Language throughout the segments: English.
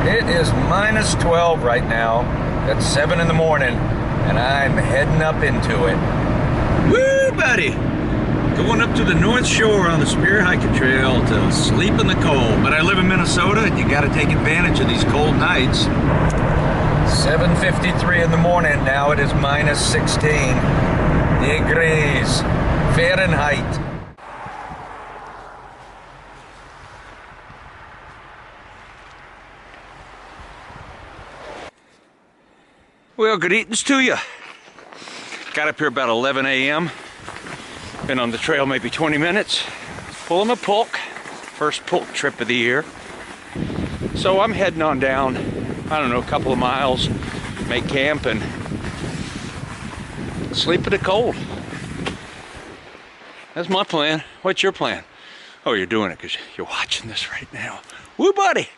It is minus 12 right now. It's 7 in the morning, and I'm heading up into it. Woo, buddy! Going up to the North Shore on the Spear Hiking Trail to sleep in the cold. But I live in Minnesota, and you got to take advantage of these cold nights. 7:53 in the morning. Now it is minus 16 degrees Fahrenheit. Well, good eatings to you. Got up here about 11 a.m. Been on the trail maybe 20 minutes. Pulling my pulk. First pulk trip of the year. So I'm heading on down, I don't know, a couple of miles, make camp and sleep in the cold. That's my plan. What's your plan? Oh, you're doing it because you're watching this right now. Woo, buddy!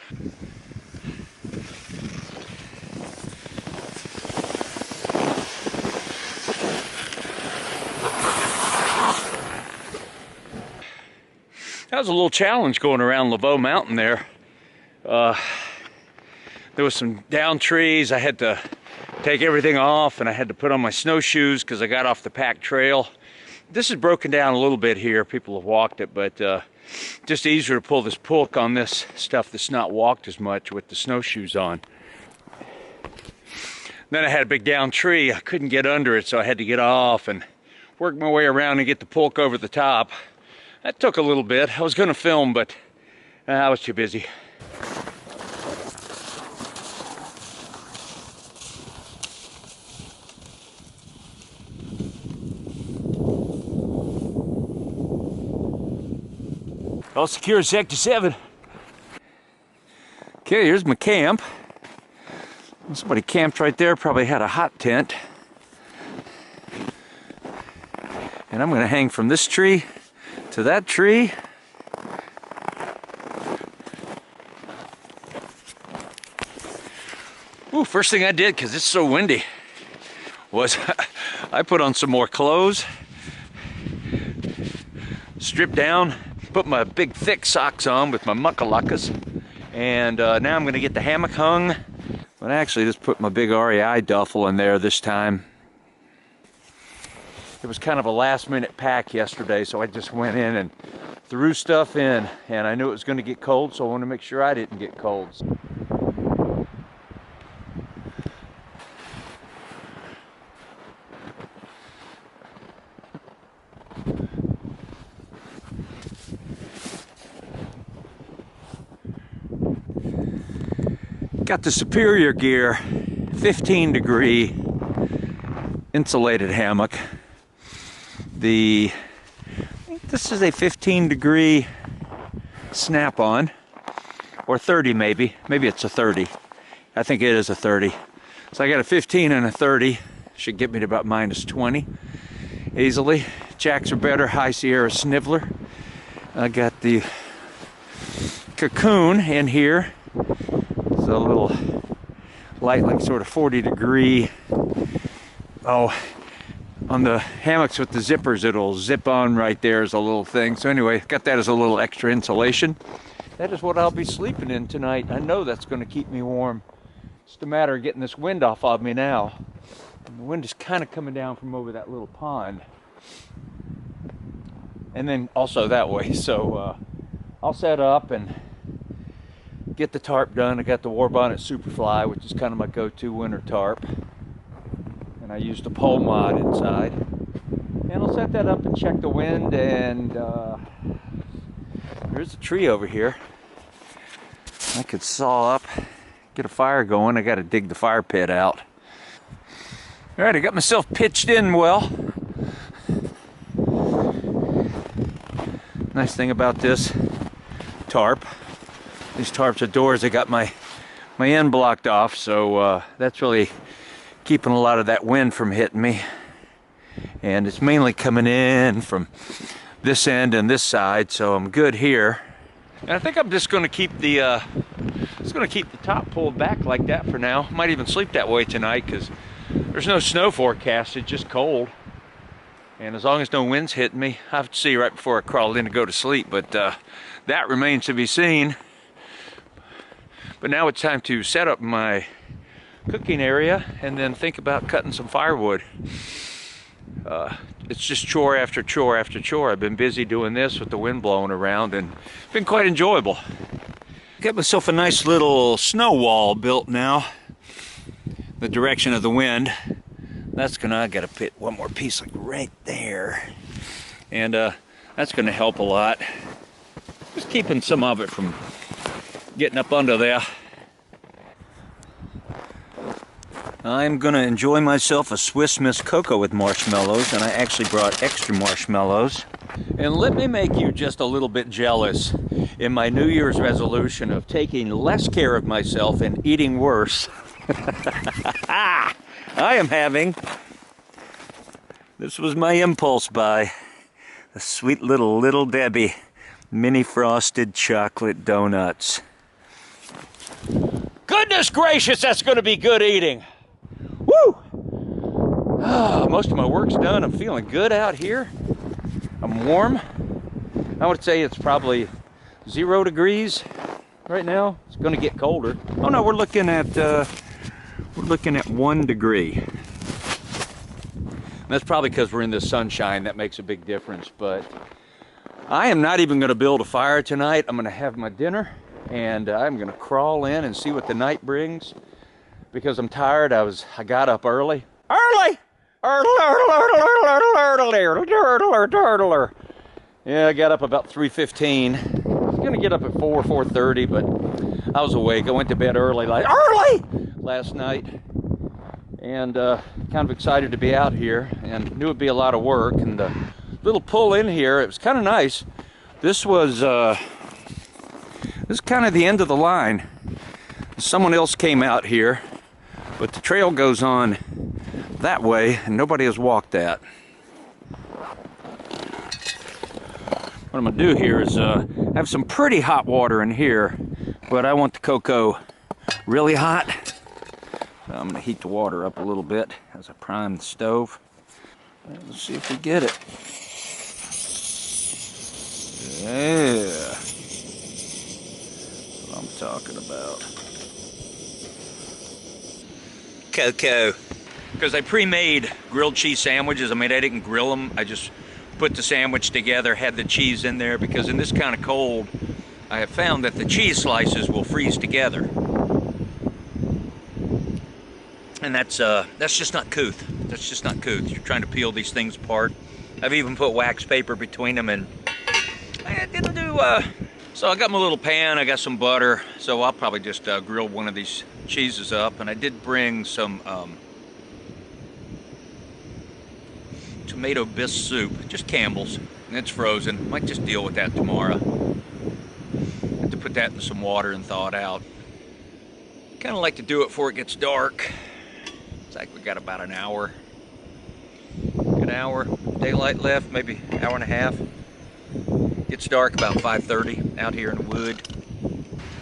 That was a little challenge going around Laveau Mountain there. There was some down trees. I had to take everything off and I had to put on my snowshoes because I got off the packed trail. This is broken down a little bit here. People have walked it, but just easier to pull this pulk on this stuff that's not walked as much with the snowshoes on. Then I had a big down tree. I couldn't get under it, so I had to get off and work my way around and get the pulk over the top. That took a little bit. I was going to film, but I was too busy. All secure Sector 7. Okay, here's my camp. Somebody camped right there, probably had a hot tent. And I'm going to hang from this tree to that tree. Ooh, first thing I did, because it's so windy, was I put on some more clothes, stripped down, put my big thick socks on with my muckalakas, and now I'm going to get the hammock hung. But I actually just put my big REI duffel in there this time. It was kind of a last minute pack yesterday, so I just went in and threw stuff in, and I knew it was going to get cold, so I wanted to make sure I didn't get cold. Got the Superior Gear 15 degree insulated hammock. This is a 15 degree snap-on, or 30 maybe it's a 30. I think it is a 30. So I got a 15 and a 30. Should get me to about minus 20 easily. Jacks are better, High Sierra Sniveler. I got the Cocoon in here. It's a little light, like sort of 40 degree. Oh, on the hammocks with the zippers, it'll zip on right there as a little thing. So anyway, got that as a little extra insulation. That is what I'll be sleeping in tonight. I know that's going to keep me warm. It's just a matter of getting this wind off of me now. And the wind is kind of coming down from over that little pond. And then also that way. So I'll set up and get the tarp done. I got the War Bonnet Superfly, which is kind of my go-to winter tarp. I used a pole mod inside, and I'll set that up and check the wind. And there's a tree over here I could saw up, get a fire going. I got to dig the fire pit out. All right, I got myself pitched in well. Nice thing about this tarp, these tarps are doors. I got my end blocked off, so that's really keeping a lot of that wind from hitting me. And it's mainly coming in from this end and this side, so I'm good here. And I think I'm just going to keep the top pulled back like that for now. Might even sleep that way tonight because there's no snow forecasted, just cold. And as long as no wind's hitting me, I have to see right before I crawl in to go to sleep. But that remains to be seen. But now it's time to set up my cooking area and then think about cutting some firewood. It's just chore after chore after chore. I've been busy doing this with the wind blowing around, and it's been quite enjoyable. Got myself a nice little snow wall built now, the direction of the wind. That's gonna, I gotta put one more piece like right there, and that's gonna help a lot. Just keeping some of it from getting up under there. I'm gonna enjoy myself a Swiss Miss cocoa with marshmallows, and I actually brought extra marshmallows. And let me make you just a little bit jealous in my New Year's resolution of taking less care of myself and eating worse. I am having, this was my impulse buy, a sweet little Debbie mini frosted chocolate donuts. Goodness gracious, that's gonna be good eating. Woo! Most of my work's done. I'm feeling good out here. I'm warm. I would say it's probably 0 degrees right now. It's going to get colder. Oh no, we're looking at 1 degree. That's probably because we're in the sunshine. That makes a big difference. But I am not even going to build a fire tonight. I'm going to have my dinner, and I'm going to crawl in and see what the night brings. Because I'm tired. I got up early. Yeah, I got up about 3:15. I was gonna get up at 4:30, but I was awake. I went to bed early last night, and kind of excited to be out here, and knew it'd be a lot of work. And the little pull in here, it was kind of nice. This is kind of the end of the line. Someone else came out here, but the trail goes on that way, and nobody has walked that. What I'm gonna do here is have some pretty hot water in here, but I want the cocoa really hot. So I'm gonna heat the water up a little bit as I prime the stove. Let's see if we get it. Yeah, that's what I'm talking about. Cocoa. Because I pre-made grilled cheese sandwiches. I mean, I didn't grill them. I just put the sandwich together, had the cheese in there, because in this kind of cold, I have found that the cheese slices will freeze together. And that's just not couth. That's just not couth. You're trying to peel these things apart. I've even put wax paper between them, and I didn't do, so I got my little pan, I got some butter, so I'll probably just grill one of these cheeses up. And I did bring some tomato bisque soup, just Campbell's, and it's frozen. Might just deal with that tomorrow. Have to put that in some water and thaw it out. Kind of like to do it before it gets dark. It's like we got about an hour. Good hour, daylight left, maybe an hour and a half. Gets dark about 5:30 out here in the wood.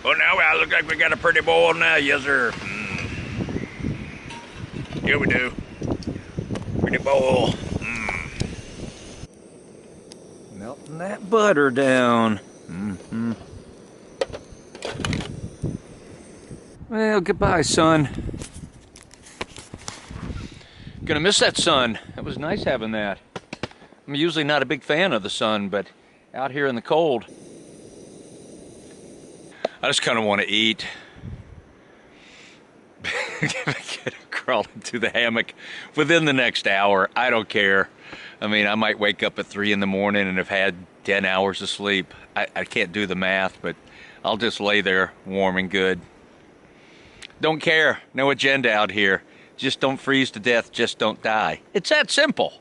Oh, now I look like we got a pretty boil now, yes sir. Here we do. Pretty boil. Melting that butter down. Well, goodbye, sun. Gonna miss that sun. It was nice having that. I'm usually not a big fan of the sun, but out here in the cold, I just kind of want to eat. Get crawl into the hammock within the next hour. I don't care. I mean, I might wake up at 3 in the morning and have had 10 hours of sleep. I can't do the math, but I'll just lay there warm and good. Don't care. No agenda out here. Just don't freeze to death. Just don't die. It's that simple.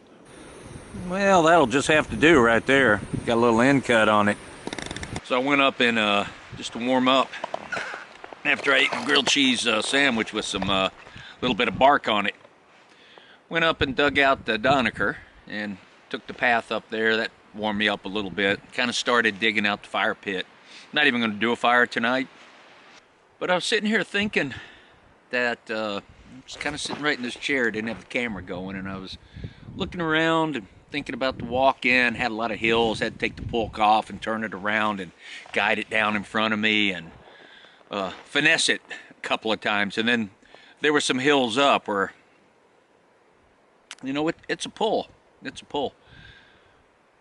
Well, that'll just have to do right there. Got a little end cut on it. So I went up and just to warm up after I ate a grilled cheese sandwich with some little bit of bark on it. Went up and dug out the Donaker and took the path up there. That warmed me up a little bit. Kind of started digging out the fire pit. Not even going to do a fire tonight. But I was sitting here thinking that I was kind of sitting right in this chair, didn't have the camera going, and I was looking around and thinking about the walk in. Had a lot of hills, had to take the pulk off and turn it around and guide it down in front of me. And finesse it a couple of times, and then there were some hills up where, you know, it's a pull. It's a pull.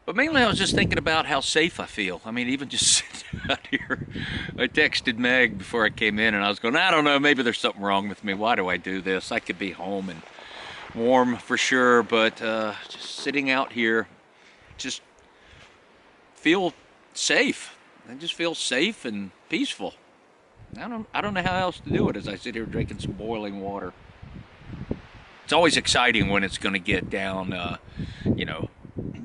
But mainly I was just thinking about how safe I feel. I mean, even just sitting out here, I texted Meg before I came in, and I was going, I don't know, maybe there's something wrong with me. Why do I do this? I could be home and warm for sure, but just sitting out here, just feel safe. I just feel safe and peaceful. I don't know how else to do it as I sit here drinking some boiling water. It's always exciting when it's going to get down, you know,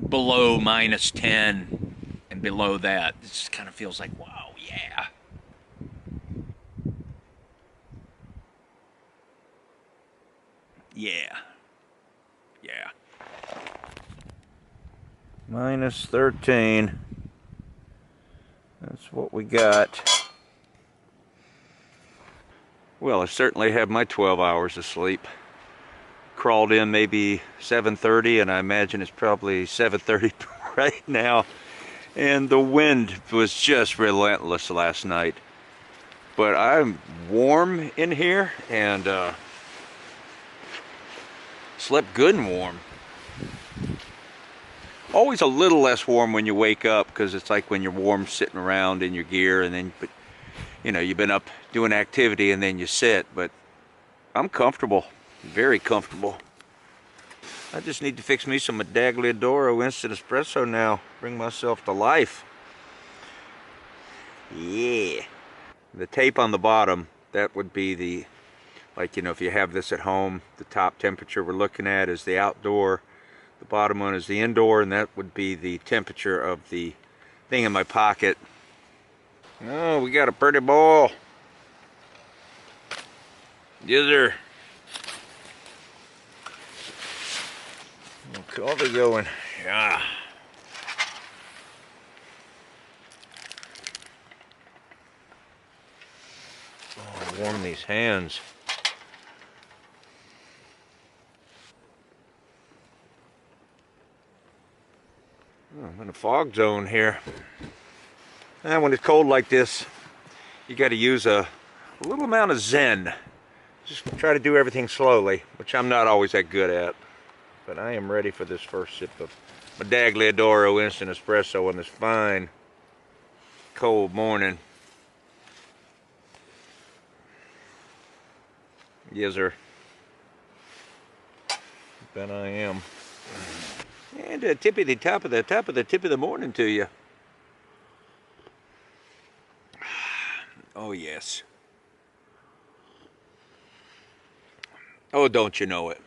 below -10 and below that. It just kind of feels like, wow, yeah. Yeah. Yeah. -13. That's what we got. Well, I certainly have my 12 hours of sleep. Crawled in maybe 7:30, and I imagine it's probably 7:30 right now. And the wind was just relentless last night. But I'm warm in here, and slept good and warm. Always a little less warm when you wake up, because it's like when you're warm sitting around in your gear, and then, but you know, you've been up doing activity and then you sit. But I'm comfortable, very comfortable. I just need to fix me some Medagliadoro instant espresso now. Bring myself to life. Yeah. The tape on the bottom, that would be the, like, you know, if you have this at home, the top temperature we're looking at is the outdoor. The bottom one is the indoor, and that would be the temperature of the thing in my pocket. Oh, we got a pretty boil. Yes, sir. Coffee going. Yeah. Oh, warm these hands. Oh, I'm in a fog zone here. And when it's cold like this, you got to use a little amount of Zen. Just try to do everything slowly, which I'm not always that good at. But I am ready for this first sip of Medagliadoro instant espresso on this fine, cold morning. Yes, sir. Bet I am. And a tip of the top of the tip of the morning to you. Oh yes. Oh, don't you know it?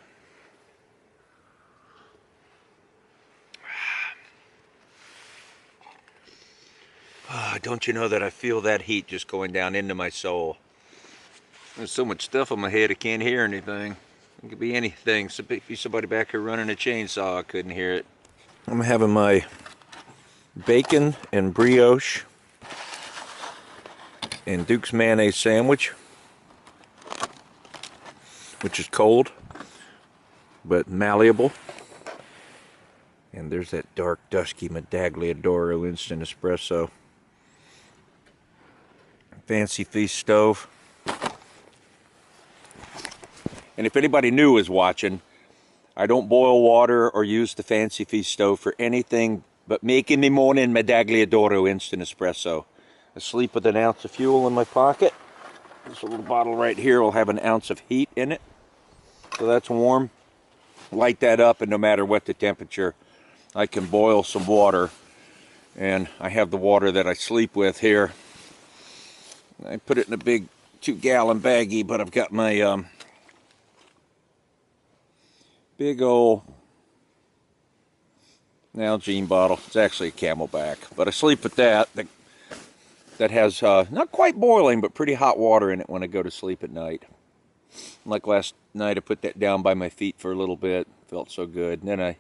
Oh, don't you know that I feel that heat just going down into my soul? There's so much stuff on my head I can't hear anything. It could be anything. So be somebody back here running a chainsaw, I couldn't hear it. I'm having my bacon and brioche and Duke's mayonnaise sandwich, which is cold but malleable. And there's that dark, dusky Medagliadoro instant espresso. Fancy Feast stove. And if anybody new is watching, I don't boil water or use the Fancy Feast stove for anything but making me morning Medagliadoro instant espresso. I sleep with an ounce of fuel in my pocket. This little bottle right here will have an ounce of heat in it. So that's warm. Light that up, and no matter what the temperature, I can boil some water. And I have the water that I sleep with here. I put it in a big 2-gallon baggie, but I've got my big old Nalgene bottle. It's actually a Camelback, but I sleep with that. That has not quite boiling, but pretty hot water in it when I go to sleep at night. Like last night, I put that down by my feet for a little bit. Felt so good. And then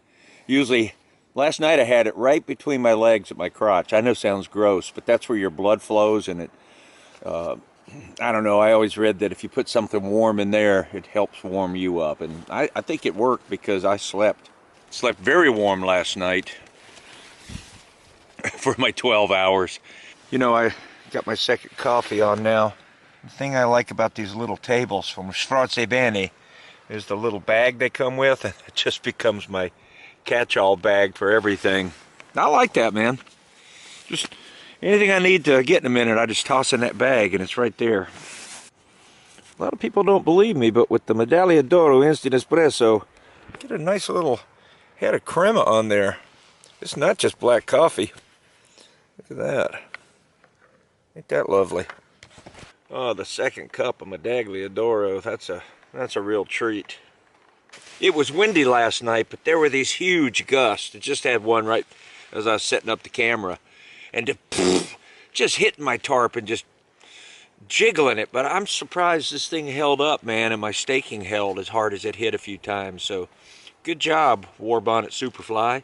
last night I had it right between my legs at my crotch. I know it sounds gross, but that's where your blood flows, and it, I don't know, I always read that if you put something warm in there, it helps warm you up. And I think it worked, because I slept very warm last night for my 12 hours. You know, I got my second coffee on now. The thing I like about these little tables from frosty is the little bag they come with, and it just becomes my catch-all bag for everything. I like that, man. Just anything I need to get in a minute, I just toss in that bag and it's right there. A lot of people don't believe me, but with the Medaglia d'Oro Instant Espresso, get a nice little head of crema on there. It's not just black coffee. Look at that. Ain't that lovely? Oh, the second cup of Medaglia d'Oro, that's a real treat. It was windy last night, but there were these huge gusts. I just had one right as I was setting up the camera. And just hitting my tarp and just jiggling it. But I'm surprised this thing held up, man, and my staking held as hard as it hit a few times. So good job, Warbonnet Superfly.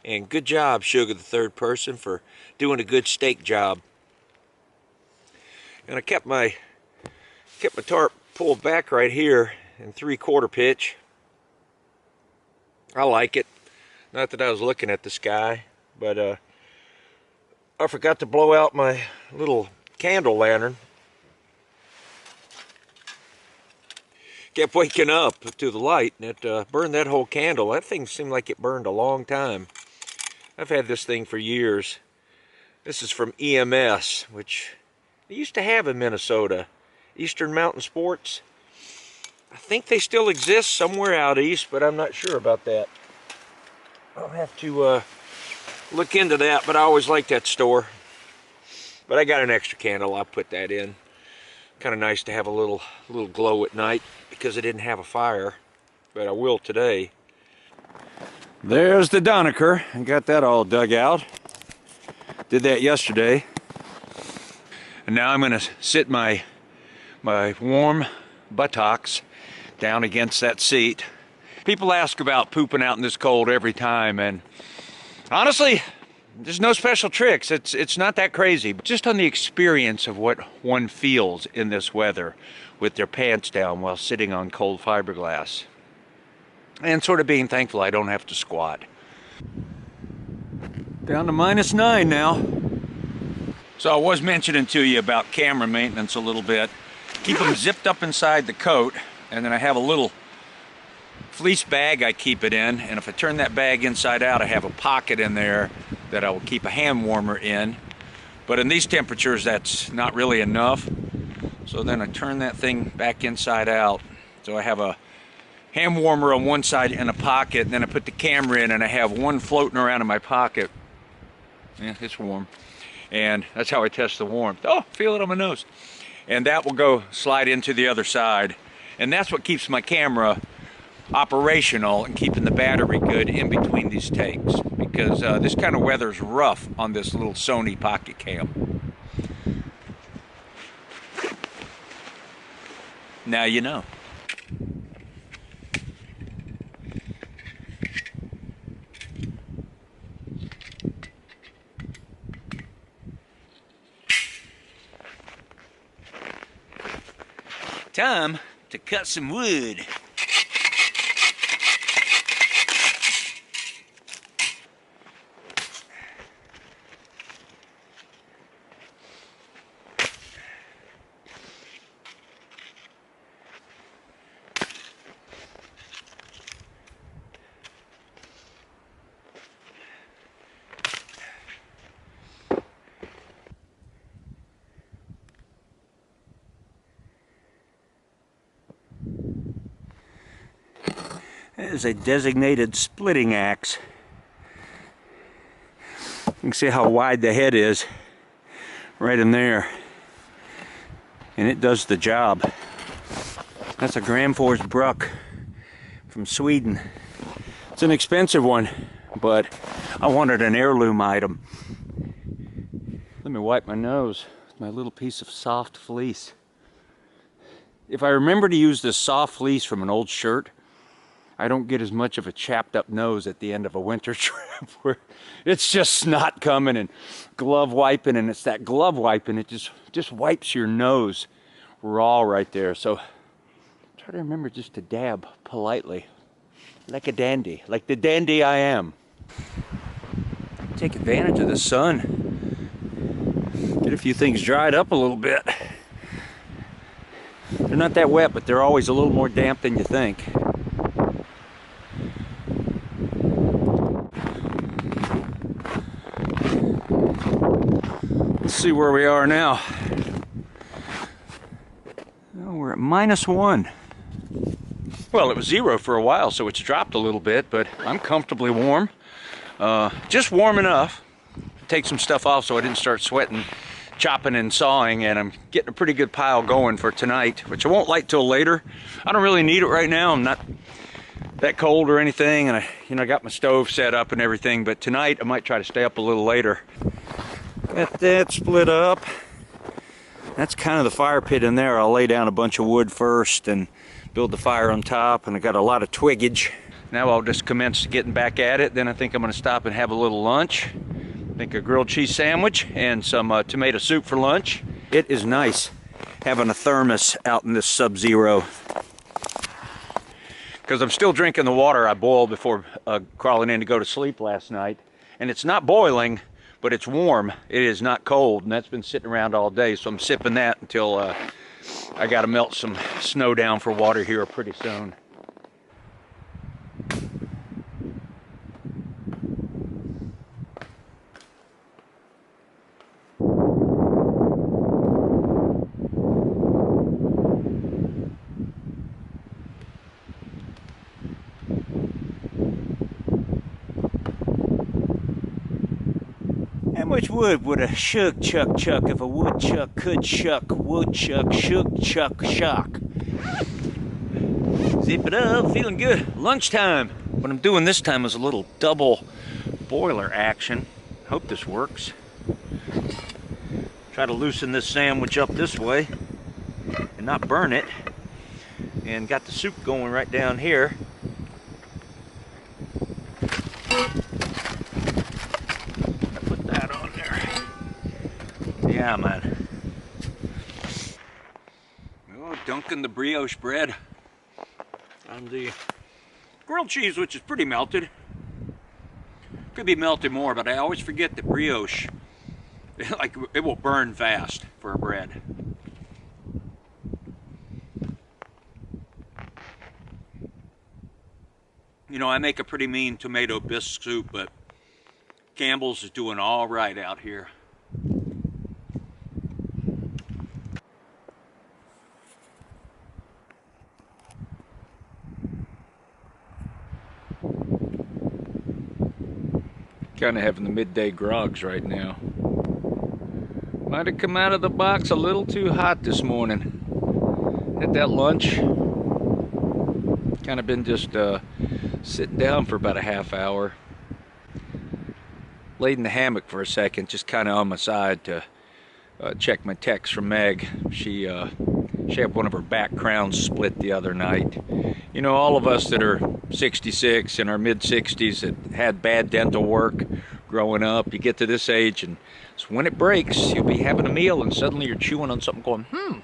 And good job, Sugar the Third Person, for doing a good stake job. And I kept my tarp pulled back right here in 3/4 pitch. I like it. Not that I was looking at the sky, but I forgot to blow out my little candle lantern. Kept waking up to the light, and it burned that whole candle. That thing seemed like it burned a long time. I've had this thing for years. This is from EMS, which they used to have in Minnesota. Eastern Mountain Sports. I think they still exist somewhere out east, but I'm not sure about that. I'll have to look into that, but I always liked that store. But I got an extra candle, I'll put that in. Kind of nice to have a little glow at night because I didn't have a fire, but I will today. There's the Donaker. I got that all dug out. Did that yesterday. And now I'm gonna sit my warm buttocks down against that seat. People ask about pooping out in this cold every time, and honestly, there's no special tricks. It's not that crazy. Just on the experience of what one feels in this weather with their pants down while sitting on cold fiberglass. And sort of being thankful I don't have to squat. Down to -9 now. So I was mentioning to you about camera maintenance a little bit. Keep them zipped up inside the coat, and then I have a little fleece bag I keep it in, and if I turn that bag inside out, I have a pocket in there that I will keep a hand warmer in. But in these temperatures, that's not really enough. So then I turn that thing back inside out. So I have a hand warmer on one side in a pocket, and then I put the camera in, and I have one floating around in my pocket. Yeah, it's warm. And that's how I test the warmth. Oh, feel it on my nose. And that will go slide into the other side. And that's what keeps my camera operational and keeping the battery good in between these takes, because this kind of weather is rough on this little Sony pocket cam. Now you know. Time to cut some wood. That is a designated splitting axe. You can see how wide the head is right in there, and it does the job. That's a Gramfors Bruck from Sweden. It's an expensive one, but I wanted an heirloom item. Let me wipe my nose with my little piece of soft fleece. If I remember to use this soft fleece from an old shirt, I don't get as much of a chapped up nose at the end of a winter trip where it's just snot coming and glove wiping, and it's that glove wiping, it just wipes your nose raw right there. So try to remember just to dab politely, like a dandy, like the dandy I am. Take advantage of the sun. Get a few things dried up a little bit. They're not that wet, but they're always a little more damp than you think. Let's see where we are now. Oh, we're at -1. Well, it was 0 for a while, so it's dropped a little bit, but I'm comfortably warm. Just warm enough. Take some stuff off so I didn't start sweating, chopping and sawing, and I'm getting a pretty good pile going for tonight, which I won't light till later. I don't really need it right now. I'm not that cold or anything, and I got my stove set up and everything, but tonight I might try to stay up a little later. Got that split up. That's kind of the fire pit in there. I'll lay down a bunch of wood first and build the fire on top, and I got a lot of twiggage. Now I'll just commence getting back at it. Then I think I'm going to stop and have a little lunch. I think a grilled cheese sandwich and some tomato soup for lunch. It is nice having a thermos out in this sub-zero, because I'm still drinking the water I boiled before crawling in to go to sleep last night, and it's not boiling, but it's warm. It is not cold, and that's been sitting around all day, so I'm sipping that until I got to melt some snow down for water here pretty soon. How much wood would a shuck chuck chuck if a woodchuck could shuck woodchuck shook chuck shock? Zip it up, feeling good. Lunchtime. What I'm doing this time is a little double boiler action. Hope this works. Try to loosen this sandwich up this way and not burn it. And got the soup going right down here. Yeah, man. Oh, dunking the brioche bread on the grilled cheese, which is pretty melted. Could be melted more, but I always forget that brioche, like, it will burn fast for a bread. You know, I make a pretty mean tomato bisque soup, but Campbell's is doing all right out here. Kind of having the midday grogs right now. Might have come out of the box a little too hot this morning. Had that lunch. Kind of been just sitting down for about a half hour. Laid in the hammock for a second, just kind of on my side to check my text from Meg. She had one of her back crowns split the other night. You know, all of us that are 66 in our mid-60s that had bad dental work growing up, you get to this age and so when it breaks, you'll be having a meal and suddenly you're chewing on something going, am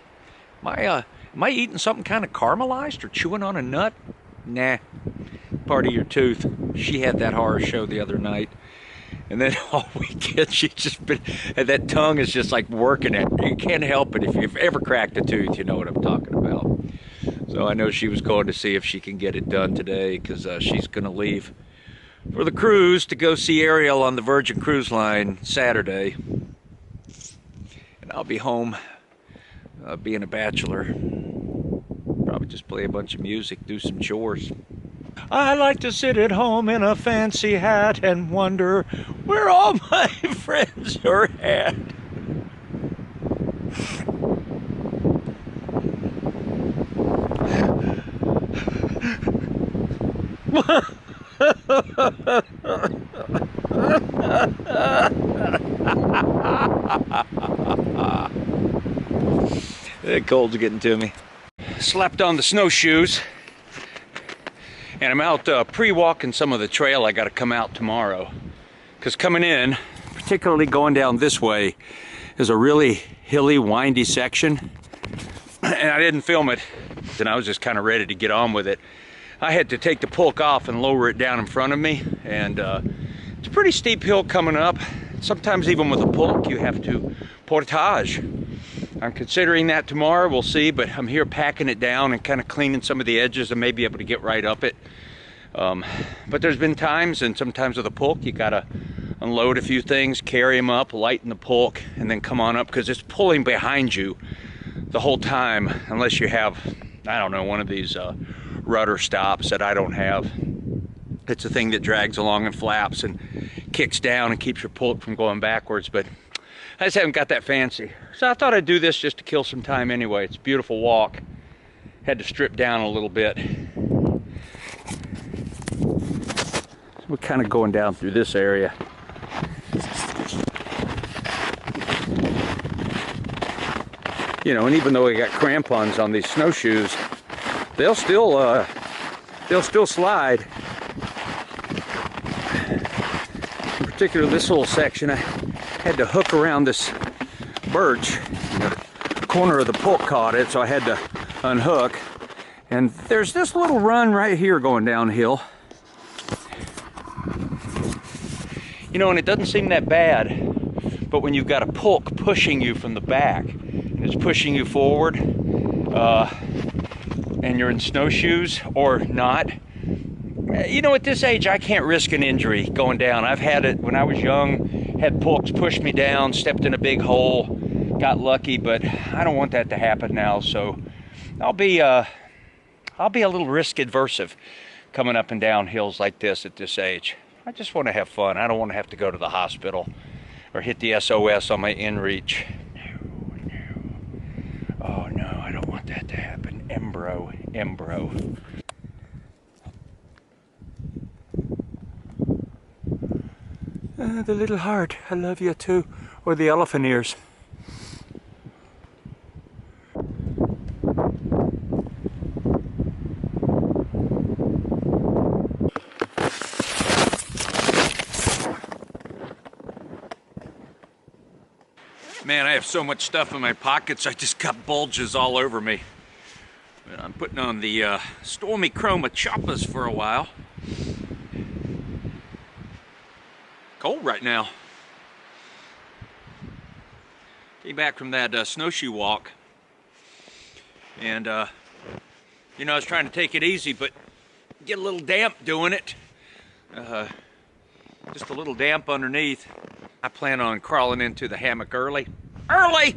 I eating something kind of caramelized or chewing on a nut? Nah, part of your tooth. She had that horror show the other night. And then all weekend and that tongue is just like working it. You can't help it. If you've ever cracked a tooth, you know what I'm talking about. So I know she was going to see if she can get it done today, because she's going to leave for the cruise to go see Ariel on the Virgin Cruise Line Saturday. And I'll be home being a bachelor. Probably just play a bunch of music, do some chores. I like to sit at home in a fancy hat and wonder where all my friends are at. That cold's getting to me. Slapped on the snowshoes. And I'm out pre-walking some of the trail I got to come out tomorrow. Because coming in, particularly going down this way, is a really hilly, windy section. And I didn't film it, and I was just kind of ready to get on with it. I had to take the pulk off and lower it down in front of me. And it's a pretty steep hill coming up. Sometimes even with a pulk, you have to portage. I'm considering that tomorrow, we'll see, but I'm here packing it down and kind of cleaning some of the edges and may be able to get right up it. But there's been times, and sometimes with a pulk, you gotta unload a few things, carry them up, lighten the pulk, and then come on up, because it's pulling behind you the whole time, unless you have, I don't know, one of these rudder stops that I don't have. It's a thing that drags along and flaps and kicks down and keeps your pulk from going backwards, but I just haven't got that fancy. So I thought I'd do this just to kill some time anyway. It's a beautiful walk. Had to strip down a little bit. So we're kind of going down through this area. You know, and even though we got crampons on these snowshoes, they'll still slide. In particular, this little section, I had to hook around this birch. The corner of the pulk caught it, so I had to unhook. And there's this little run right here going downhill. You know, and it doesn't seem that bad, but when you've got a pulk pushing you from the back, and it's pushing you forward, and you're in snowshoes or not, you know, at this age, I can't risk an injury going down. I've had it when I was young, had pulks push me down, stepped in a big hole, got lucky, but I don't want that to happen now, so I'll be a little risk adversive coming up and down hills like this at this age. I just want to have fun. I don't want to have to go to the hospital or hit the SOS on my inReach. No. Oh no, I don't want that to happen. Embro. The little heart, I love you too. Or the elephant ears. Man, I have so much stuff in my pockets, I just got bulges all over me. But I'm putting on the Stormy Chroma Choppas for a while. Cold right now. Came back from that snowshoe walk. And, you know, I was trying to take it easy, but get a little damp doing it. Just a little damp underneath. I plan on crawling into the hammock early. Early!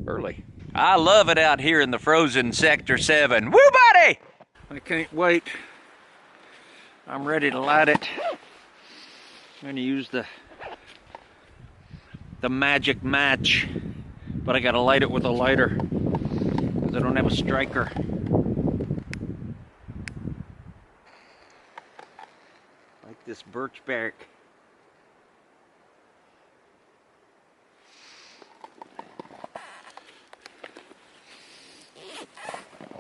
Early. I love it out here in the frozen Sector 7. Woo buddy! I can't wait. I'm ready to light it. I'm gonna use the magic match, but I gotta light it with a lighter because I don't have a striker. Like this birch bark.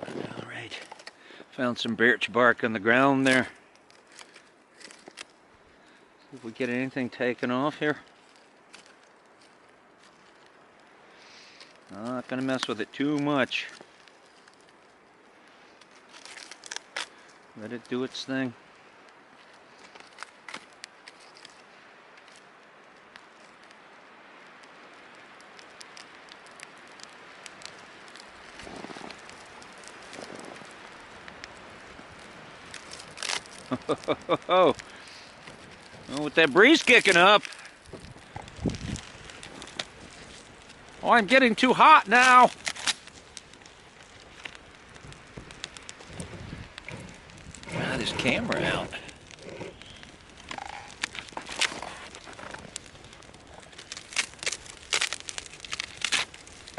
All right, found some birch bark on the ground there. See if we get anything taken off here. I'm not gonna mess with it too much. Let it do its thing. Oh, with that breeze kicking up. Oh, I'm getting too hot now. Ah, this camera out.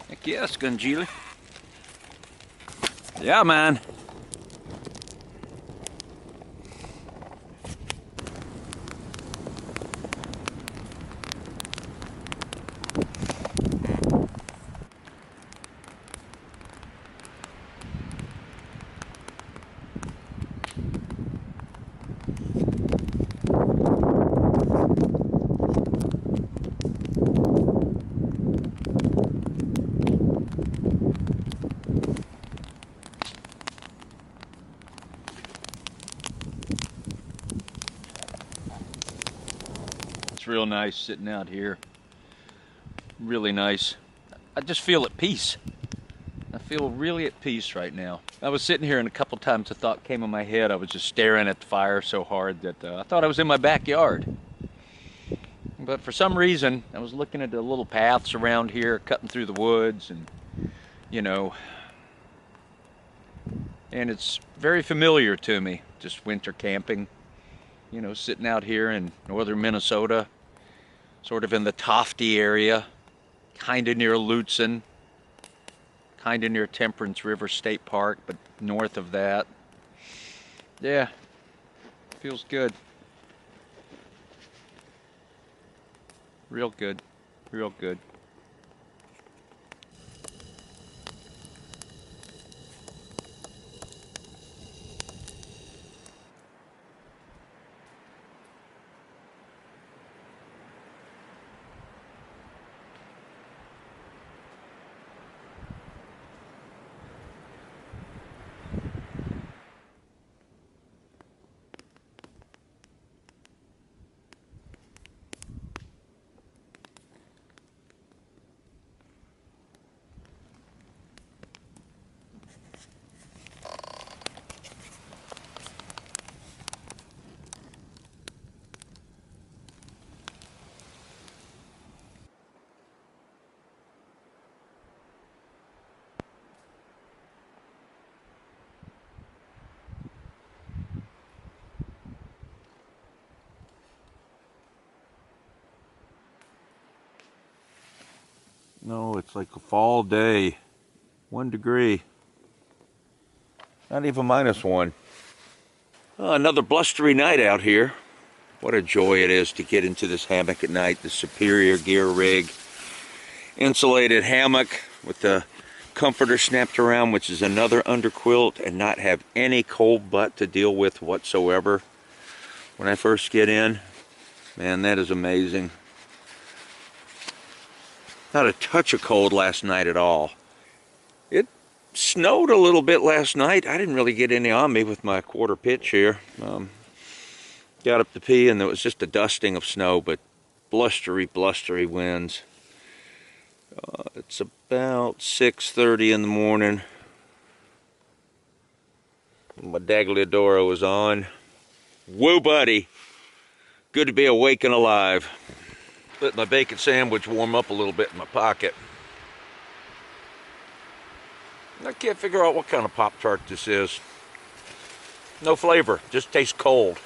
Heck yes, Gunjili. Yeah, man. It's real nice sitting out here. Really nice. I just feel at peace. I feel really at peace right now. I was sitting here and a couple times a thought came in my head. I was just staring at the fire so hard that I thought I was in my backyard. But for some reason, I was looking at the little paths around here, cutting through the woods, and you know, and it's very familiar to me, just winter camping, you know, sitting out here in northern Minnesota, sort of in the Tofty area, kind of near Lutsen, kind of near Temperance River State Park, but north of that. Yeah, feels good. Real good, real good. No, it's like a fall day. 1 degree. Not even -1. Another blustery night out here. What a joy it is to get into this hammock at night. The Superior Gear Rig. Insulated hammock with the comforter snapped around, which is another underquilt, and not have any cold butt to deal with whatsoever. When I first get in, man, that is amazing. Not a touch of cold last night at all. It snowed a little bit last night. I didn't really get any on me with my quarter pitch here. Got up to pee and there was just a dusting of snow, but blustery winds. It's about 6:30 in the morning. My Dagliadoro is on. Whooooo Buddy. Good to be awake and alive. Let my bacon sandwich warm up a little bit in my pocket. I can't figure out what kind of Pop-Tart this is. No flavor, just tastes cold.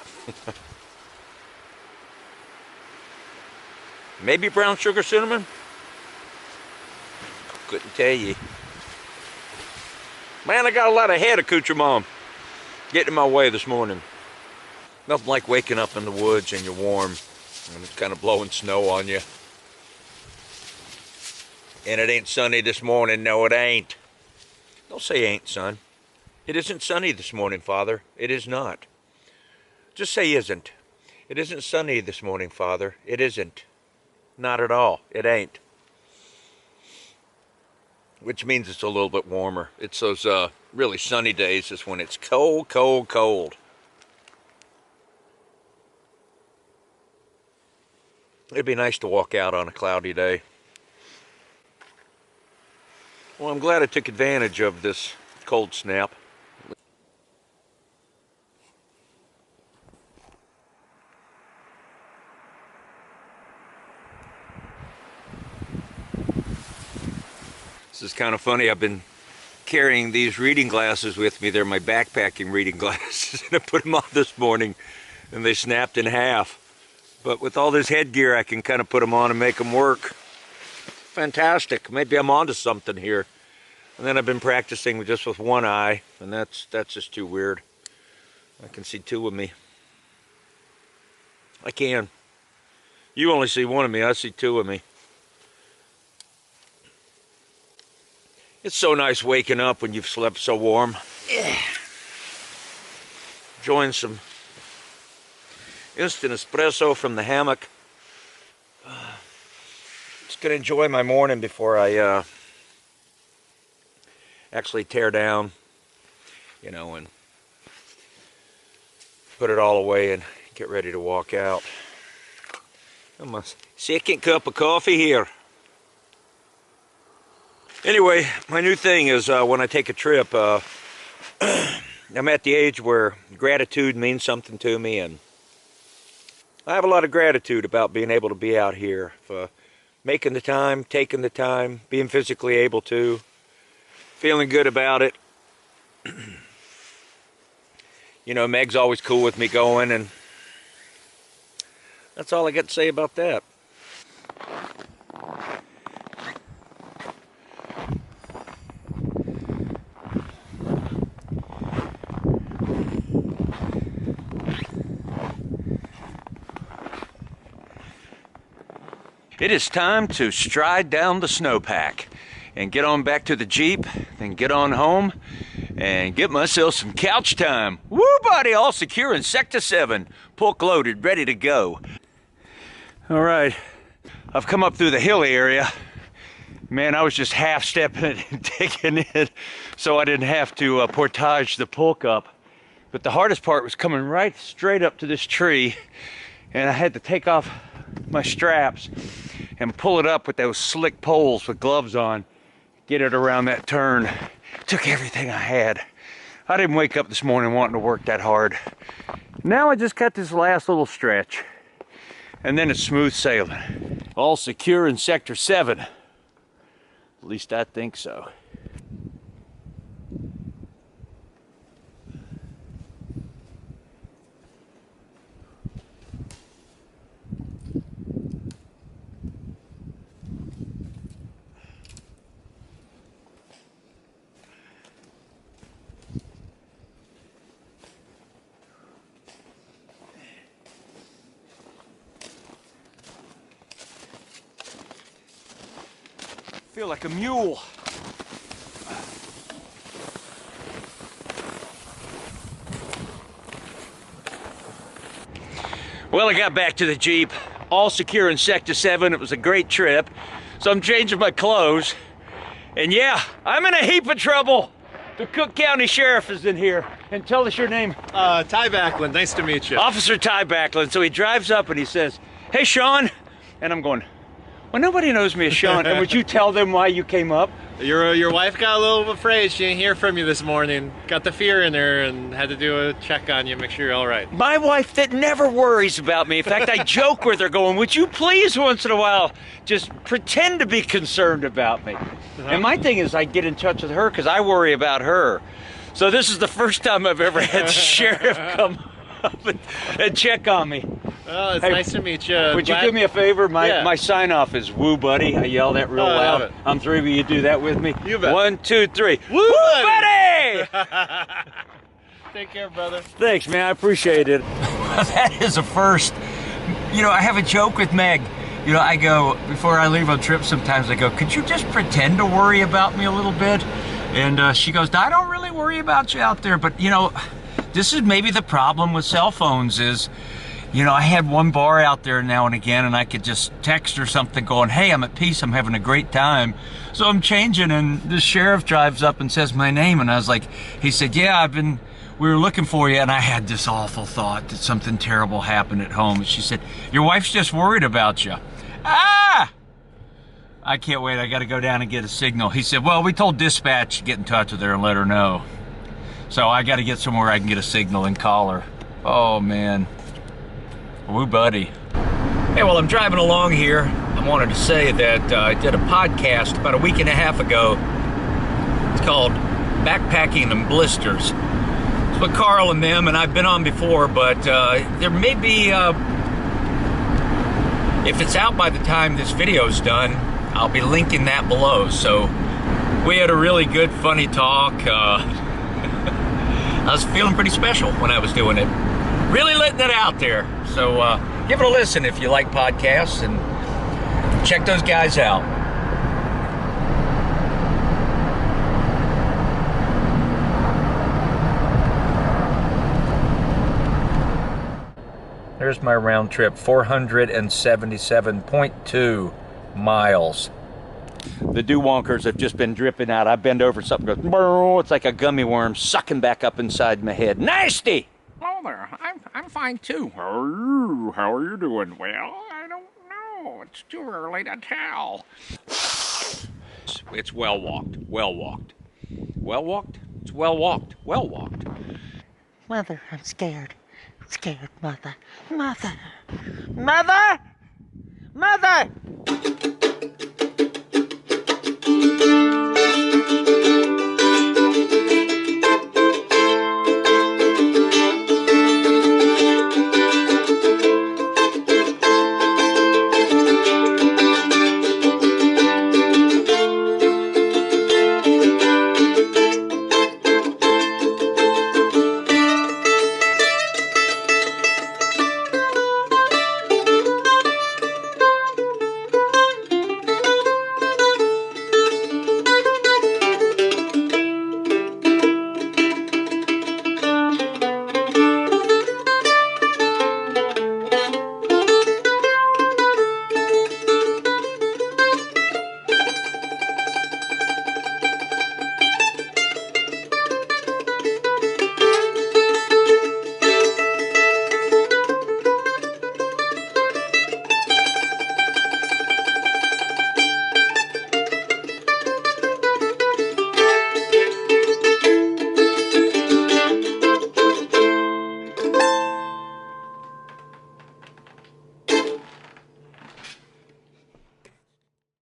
Maybe brown sugar cinnamon? Couldn't tell you. Man, I got a lot of head accoutrement getting in my way this morning. Nothing like waking up in the woods and you're warm. And it's kind of blowing snow on you. And it ain't sunny this morning. No, it ain't. Don't say ain't, son. It isn't sunny this morning, Father. It is not. Just say isn't. It isn't sunny this morning, Father. It isn't. Not at all. It ain't. Which means it's a little bit warmer. It's those really sunny days is when it's cold, cold, cold. It'd be nice to walk out on a cloudy day. Well, I'm glad I took advantage of this cold snap. This is kind of funny. I've been carrying these reading glasses with me. They're my backpacking reading glasses. And I put them on this morning and they snapped in half. But with all this headgear, I can kind of put them on and make them work. Fantastic. Maybe I'm onto something here. And then I've been practicing just with one eye, and that's just too weird. I can see two of me. I can. You only see one of me. I see two of me. It's so nice waking up when you've slept so warm. Yeah. Enjoying some instant espresso from the hammock. Just gonna enjoy my morning before I actually tear down, you know, and put it all away and get ready to walk out. My second cup of coffee here. Anyway, my new thing is when I take a trip, I'm at the age where gratitude means something to me, and I have a lot of gratitude about being able to be out here, for making the time, taking the time, being physically able to, feeling good about it. You know, Meg's always cool with me going, and that's all I got to say about that. It is time to stride down the snowpack and get on back to the Jeep, then get on home and get myself some couch time. Whooooo Buddy, all secure in Sector 7, pulk loaded, ready to go. All right, I've come up through the hilly area. Man, I was just half stepping it and taking it so I didn't have to portage the pulk up. But the hardest part was coming right straight up to this tree, and I had to take off my straps and pull it up with those slick poles with gloves on, get it around that turn. Took everything I had. I didn't wake up this morning wanting to work that hard. Now I just got this last little stretch, and then it's smooth sailing. All secure in Sector 7. At least I think so. Feel like a mule. Well, I got back to the Jeep, all secure in Sector 7. It was a great trip. So I'm changing my clothes. And yeah, I'm in a heap of trouble. The Cook County Sheriff is in here. And tell us your name. Ty Backlund, nice to meet you. Officer Ty Backlund. So he drives up and he says, "Hey, Sean." And I'm going, well, nobody knows me as Sean. And would you tell them why you came up? Your wife got a little afraid. She didn't hear from you this morning. Got the fear in her and had to do a check on you, make sure you're all right. My wife that never worries about me. In fact, I joke with her going, would you please once in a while just pretend to be concerned about me? And my thing is I get in touch with her because I worry about her. So this is the first time I've ever had the sheriff come up and check on me. Well, it's Hey, nice to meet you. Would you do me a favor? My Yeah. sign off is "Woo Buddy." I yell that real I love loud. it. On three, will you do that with me? You bet. 1, 2, 3. Woo Woo Buddy! Buddy! Take care, brother. Thanks, man. I appreciate it. That is a first. You know, I have a joke with Meg. You know, I go, before I leave on trips, sometimes I go, could you just pretend to worry about me a little bit? And she goes, I don't really worry about you out there. But, you know, this is maybe the problem with cell phones is, you know, I had one bar out there now and again, and I could just text her something going, hey, I'm at peace, I'm having a great time. So I'm changing, and the sheriff drives up and says my name, and I was like, he said, yeah, we were looking for you, and I had this awful thought that something terrible happened at home. And she said, your wife's just worried about you. Ah! I can't wait, I gotta go down and get a signal. He said, well, we told dispatch to get in touch with her and let her know. So I gotta get somewhere I can get a signal and call her. Oh, man. Woo Buddy. Hey, well, I'm driving along here. I wanted to say that I did a podcast about a week and a half ago. It's called Backpacking in Blisters. It's with Carl and them, and I've been on before, but there may be, if it's out by the time this video's done, I'll be linking that below. So we had a really good, funny talk. I was feeling pretty special when I was doing it. Really letting it out there. So give it a listen if you like podcasts, and check those guys out. There's my round trip, 477.2 miles. The dew wonkers have just been dripping out. I bend over, something goes, brrr, it's like a gummy worm sucking back up inside my head. Nasty! Hello there. I'm fine too. How are you doing? Well, I don't Oh, it's too early to tell. It's well walked, well walked. Well walked? It's well walked, well walked. Mother, I'm scared. Scared, Mother. Mother! Mother! Mother!